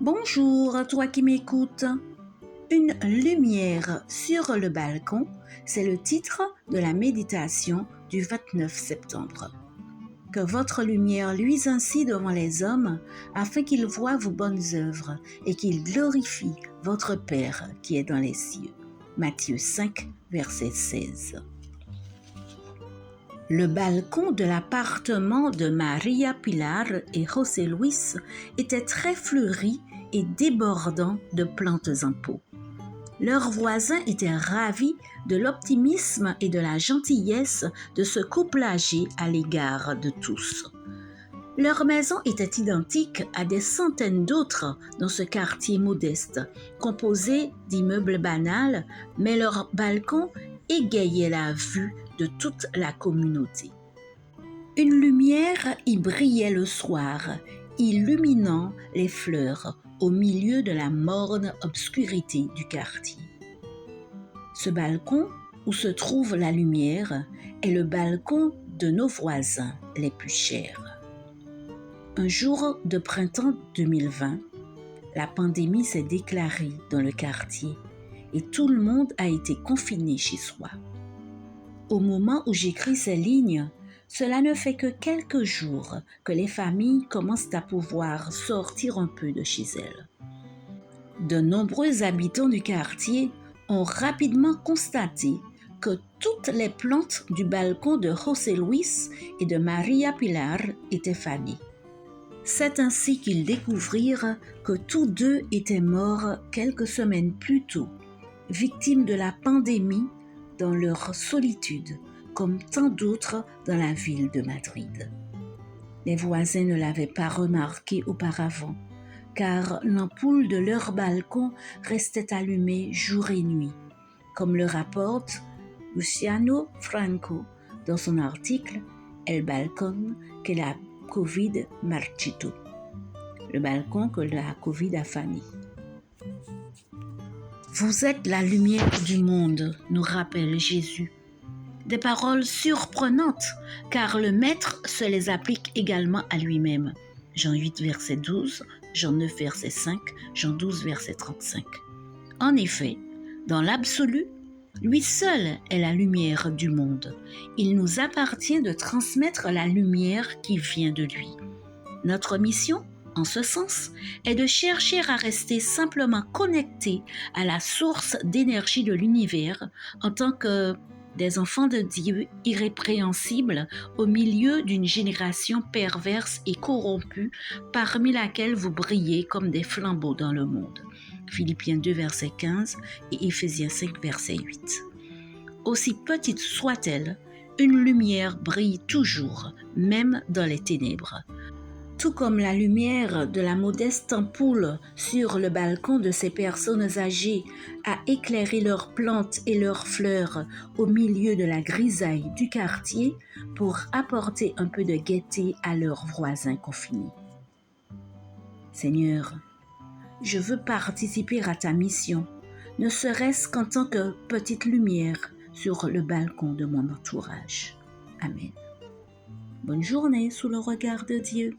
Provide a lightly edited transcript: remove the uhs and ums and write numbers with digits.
Bonjour, toi qui m'écoutes. Une lumière sur le balcon, c'est le titre de la méditation du 29 septembre. Que votre lumière luise ainsi devant les hommes, afin qu'ils voient vos bonnes œuvres et qu'ils glorifient votre Père qui est dans les cieux. Matthieu 5, verset 16. Le balcon de l'appartement de Maria Pilar et José Luis était très fleuri et débordant de plantes en pot. Leurs voisins étaient ravis de l'optimisme et de la gentillesse de ce couple âgé à l'égard de tous. Leur maison était identique à des centaines d'autres dans ce quartier modeste, composé d'immeubles banals, mais leur balcon égayait la vue de toute la communauté. Une lumière y brillait le soir, illuminant les fleurs au milieu de la morne obscurité du quartier. Ce balcon où se trouve la lumière est le balcon de nos voisins les plus chers. Un jour de printemps 2020, la pandémie s'est déclarée dans le quartier et tout le monde a été confiné chez soi. Au moment où j'écris ces lignes, cela ne fait que quelques jours que les familles commencent à pouvoir sortir un peu de chez elles. De nombreux habitants du quartier ont rapidement constaté que toutes les plantes du balcon de José Luis et de Maria Pilar étaient fanées. C'est ainsi qu'ils découvrirent que tous deux étaient morts quelques semaines plus tôt, victimes de la pandémie dans leur solitude, comme tant d'autres dans la ville de Madrid. Les voisins ne l'avaient pas remarqué auparavant, car l'ampoule de leur balcon restait allumée jour et nuit, comme le rapporte Luciano Franco dans son article « El balcón que la Covid marchito », le balcon que la Covid a fané. Vous êtes la lumière du monde, nous rappelle Jésus. Des paroles surprenantes, car le Maître se les applique également à lui-même. Jean 8, verset 12, Jean 9, verset 5, Jean 12, verset 35. En effet, dans l'absolu, lui seul est la lumière du monde. Il nous appartient de transmettre la lumière qui vient de lui. Notre mission, en ce sens, est de chercher à rester simplement connectés à la source d'énergie de l'univers en tant que des enfants de Dieu irrépréhensibles au milieu d'une génération perverse et corrompue parmi laquelle vous brillez comme des flambeaux dans le monde. Philippiens 2, verset 15 et Éphésiens 5, verset 8. Aussi petite soit-elle, une lumière brille toujours, même dans les ténèbres. Tout comme la lumière de la modeste ampoule sur le balcon de ces personnes âgées a éclairé leurs plantes et leurs fleurs au milieu de la grisaille du quartier pour apporter un peu de gaieté à leurs voisins confinés. Seigneur, je veux participer à ta mission, ne serait-ce qu'en tant que petite lumière sur le balcon de mon entourage. Amen. Bonne journée sous le regard de Dieu.